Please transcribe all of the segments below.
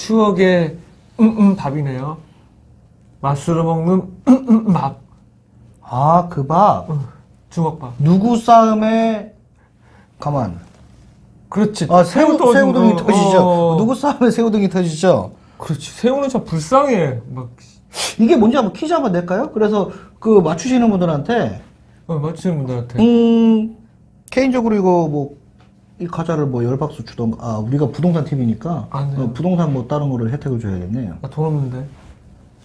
추억의 밥이네요. 맛으로 먹는 밥. 아, 그 밥. 주먹밥. 누구 싸움에 가만. 그렇지. 아, 새우등이 거. 터지죠. 누구 싸움에 새우등이 터지죠. 그렇지. 새우는 참 불쌍해. 막 이게 뭔지 한번 퀴즈 한번 낼까요? 그래서 그 맞추시는 분들한테 맞추는 분들한테. 개인적으로 이거 뭐 이 과자를 뭐 10박스 주던가. 아, 우리가 부동산 TV니까 아, 네. 부동산 뭐 다른 거를 혜택을 줘야겠네요. 나 돈 없는데.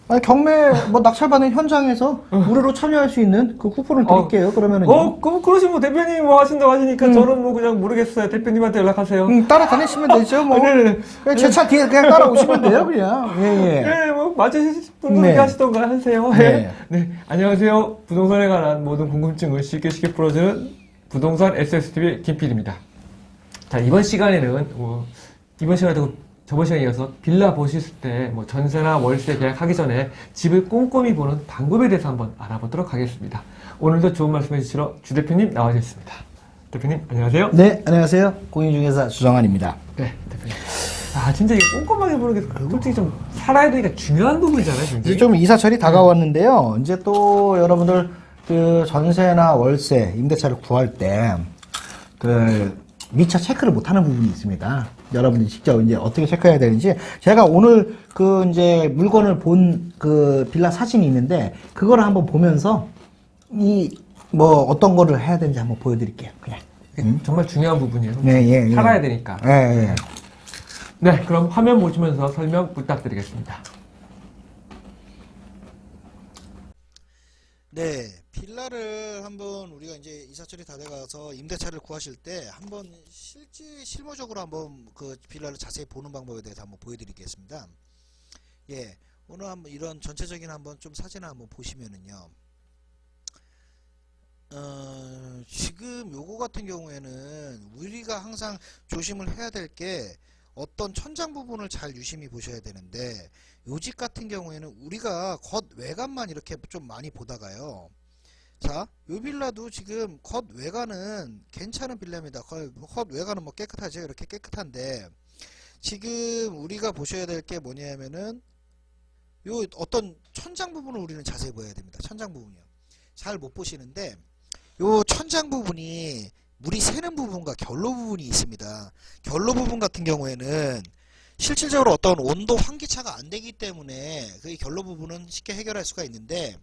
아니, 경매 뭐 낙찰받는 현장에서 무료로 참여할 수 있는 그 쿠폰을 드릴게요. 그러면은요. 그러시면 뭐 대표님 뭐 하신다고 하시니까 저는 뭐 그냥 모르겠어요. 대표님한테 연락하세요. 따라다니시면 되죠. 뭐. 네네네. 제 차 뒤에 그냥 따라오시면 돼요, 그냥. 예, 예. 네, 뭐 맞으실 분들 네. 하시던가 하세요. 네. 네, 안녕하세요. 부동산에 관한 모든 궁금증을 쉽게 풀어주는 부동산 SSTV 김PD입니다. 자, 이번 시간에는 이번 시간에도 저번 시간에 이어서 빌라 보실 때 뭐 전세나 월세 계약하기 전에 집을 꼼꼼히 보는 방법에 대해서 한번 알아보도록 하겠습니다. 오늘도 좋은 말씀 해주시러 주 대표님 나와주셨습니다. 대표님 안녕하세요. 네, 안녕하세요. 공인중개사 주정환입니다. 네, 대표님. 아, 진짜 이게 꼼꼼하게 보는 게 솔직히 좀 살아야 되니까 중요한 부분이잖아요. 굉장히. 이제 좀 이사철이 다가왔는데요. 이제 또 여러분들 그 전세나 월세, 임대차를 구할 때 그 미처 체크를 못하는 부분이 있습니다. 여러분들이 직접 이제 어떻게 체크해야 되는지 제가 오늘 그 이제 물건을 본 그 빌라 사진이 있는데 그거를 한번 보면서 이 뭐 어떤 거를 해야 되는지 한번 보여드릴게요. 그냥. 정말 중요한 부분이에요. 네, 예, 예. 살아야 되니까. 예, 예. 네, 그럼 화면 보시면서 설명 부탁드리겠습니다. 네, 빌라를 한번 우리가 이제 이사철이 다 돼가서 임대차를 구하실 때 한번 실무적으로 한번 그 빌라를 자세히 보는 방법에 대해서 한번 보여드리겠습니다. 예, 오늘 한번 이런 전체적인 한번 좀 사진을 한번 보시면은요. 지금 요거 같은 경우에는 우리가 항상 조심을 해야 될 게 어떤 천장 부분을 잘 유심히 보셔야 되는데 요 집 같은 경우에는 우리가 겉 외관만 이렇게 좀 많이 보다가요. 자, 요 빌라도 지금 겉 외관은 괜찮은 빌라입니다. 겉 외관은 뭐 깨끗하죠. 이렇게 깨끗한데 지금 우리가 보셔야 될 게 뭐냐면은 요 어떤 천장 부분을 우리는 자세히 봐야 됩니다. 천장 부분이요. 잘 못 보시는데 요 천장 부분이 물이 새는 부분과 결로 부분이 있습니다. 결로 부분 같은 경우에는 실질적으로 어떤 온도 환기차가 안 되기 때문에 그 결로 부분은 쉽게 해결할 수가 있는데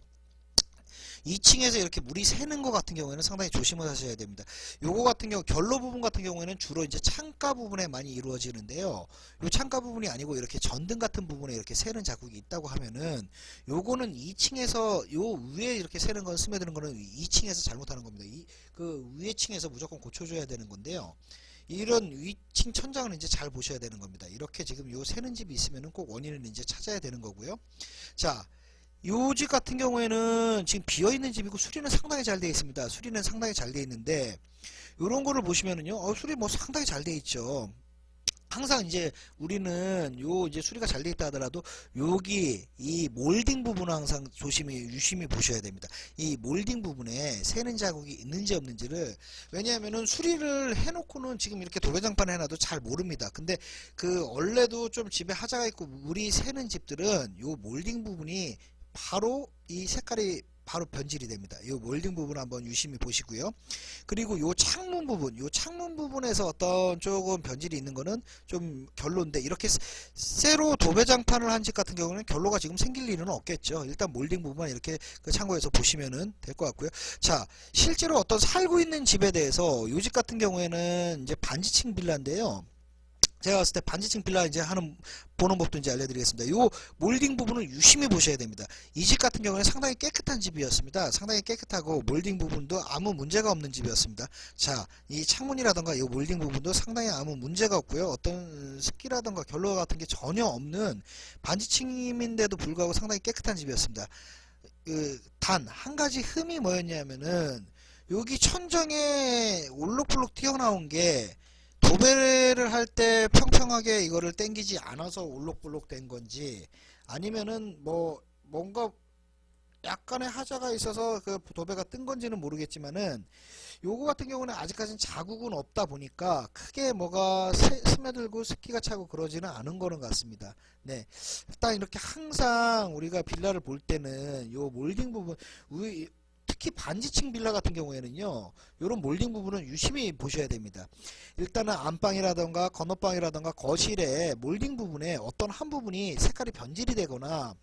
2층에서 이렇게 물이 새는 것 같은 경우에는 상당히 조심을 하셔야 됩니다. 요거 같은 경우 결로 부분 같은 경우에는 주로 이제 창가 부분에 많이 이루어지는데요. 요 창가 부분이 아니고 이렇게 전등 같은 부분에 이렇게 새는 자국이 있다고 하면은 요거는 2층에서 요 위에 이렇게 새는 건 스며드는 거는 2층에서 잘못하는 겁니다. 그 위에 층에서 무조건 고쳐줘야 되는 건데요. 이런 위층 천장을 이제 잘 보셔야 되는 겁니다. 이렇게 지금 요 새는 집이 있으면은 꼭 원인을 이제 찾아야 되는 거고요. 자, 요 집 같은 경우에는 지금 비어있는 집이고 수리는 상당히 잘 되어 있습니다. 수리는 상당히 잘 되어 있는데 요런 거를 보시면은요, 수리 뭐 상당히 잘 되어 있죠. 항상 이제 우리는 요 이제 수리가 잘 되어 있다 하더라도 여기 이 몰딩 부분을 항상 유심히 보셔야 됩니다. 이 몰딩 부분에 새는 자국이 있는지 없는지를, 왜냐하면은 수리를 해놓고는 지금 이렇게 도배장판 해놔도 잘 모릅니다. 근데 그 원래도 좀 집에 하자가 있고 물이 새는 집들은 요 몰딩 부분이 바로 이 색깔이 바로 변질이 됩니다. 이 몰딩 부분 한번 유심히 보시고요. 그리고 요 창문 부분에서 어떤 조금 변질이 있는 거는 좀 결로인데, 이렇게 새로 도배장판을 한 집 같은 경우는 결로가 지금 생길 일은 없겠죠. 일단 몰딩 부분만 이렇게 그 참고해서 보시면은 될 것 같고요. 자, 실제로 어떤 살고 있는 집에 대해서 요 집 같은 경우에는 이제 반지층 빌라인데요. 제가 봤을 때 반지층 빌라 이제 보는 법도 이제 알려드리겠습니다. 요 몰딩 부분을 유심히 보셔야 됩니다. 이 집 같은 경우는 상당히 깨끗한 집이었습니다. 상당히 깨끗하고 몰딩 부분도 아무 문제가 없는 집이었습니다. 자, 이 창문이라던가 이 몰딩 부분도 상당히 아무 문제가 없고요. 어떤 습기라던가 결로 같은 게 전혀 없는 반지층인데도 불구하고 상당히 깨끗한 집이었습니다. 단 한 가지 흠이 뭐였냐면은 여기 천정에 올록블록 튀어나온 게 도배를 할 때 평평하게 이거를 당기지 않아서 올록블록 된 건지, 아니면은 뭐 뭔가 약간의 하자가 있어서 그 도배가 뜬 건지는 모르겠지만은 요거 같은 경우는 아직까지는 자국은 없다 보니까 크게 뭐가 스며들고 습기가 차고 그러지는 않은 거는 같습니다. 네, 일단 이렇게 항상 우리가 빌라를 볼 때는 요 몰딩 부분, 특히 반지층 빌라 같은 경우에는요, 요런 몰딩 부분은 유심히 보셔야 됩니다. 일단은 안방이라던가 건너방이라던가 거실에 몰딩 부분에 어떤 한 부분이 색깔이 변질이 되거나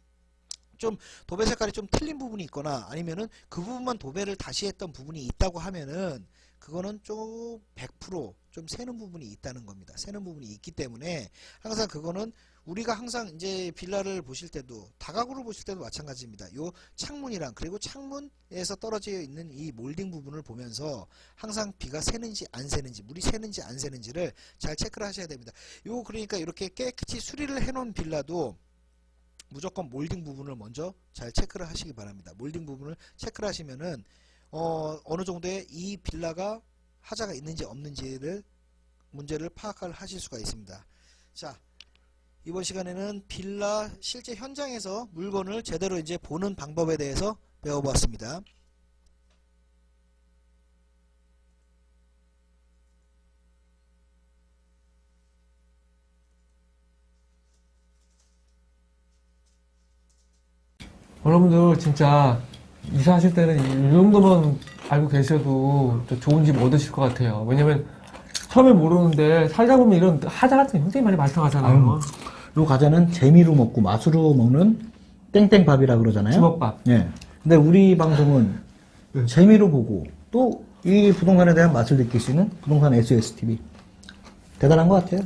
좀 도배 색깔이 좀 틀린 부분이 있거나 아니면은 그 부분만 도배를 다시 했던 부분이 있다고 하면은 그거는 좀 100%좀 새는 부분이 있다는 겁니다. 새는 부분이 있기 때문에 항상 그거는 우리가 항상 이제 빌라를 보실 때도 다가구를 보실 때도 마찬가지입니다. 요 창문이랑 그리고 창문에서 떨어져 있는 이 몰딩 부분을 보면서 항상 비가 새는지 안 새는지 물이 새는지 안 새는지를 잘 체크를 하셔야 됩니다. 요 그러니까 이렇게 깨끗이 수리를 해놓은 빌라도 무조건 몰딩 부분을 먼저 잘 체크를 하시기 바랍니다. 몰딩 부분을 체크를 하시면은 어느 정도의 이 빌라가 하자가 있는지 없는지를 문제를 파악을 하실 수가 있습니다. 자, 이번 시간에는 빌라 실제 현장에서 물건을 제대로 이제 보는 방법에 대해서 배워보았습니다. 여러분들 진짜 이사하실 때는 이 정도만 알고 계셔도 또 좋은 집 얻으실 것 같아요. 왜냐면 처음에 모르는데 살다 보면 이런 하자 같은 게 굉장히 많이 발생하잖아요. 요 과자는 재미로 먹고 맛으로 먹는 땡땡밥이라 그러잖아요. 주먹밥. 예. 근데 우리 방송은 재미로 보고 또 이 부동산에 대한 맛을 느낄 수 있는 부동산 SOSTV. 대단한 것 같아요.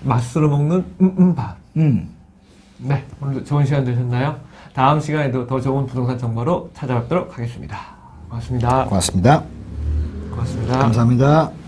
맛으로 먹는 밥. 네, 오늘도 좋은 시간 되셨나요? 다음 시간에도 더 좋은 부동산 정보로 찾아뵙도록 하겠습니다. 고맙습니다. 고맙습니다. 고맙습니다. 감사합니다.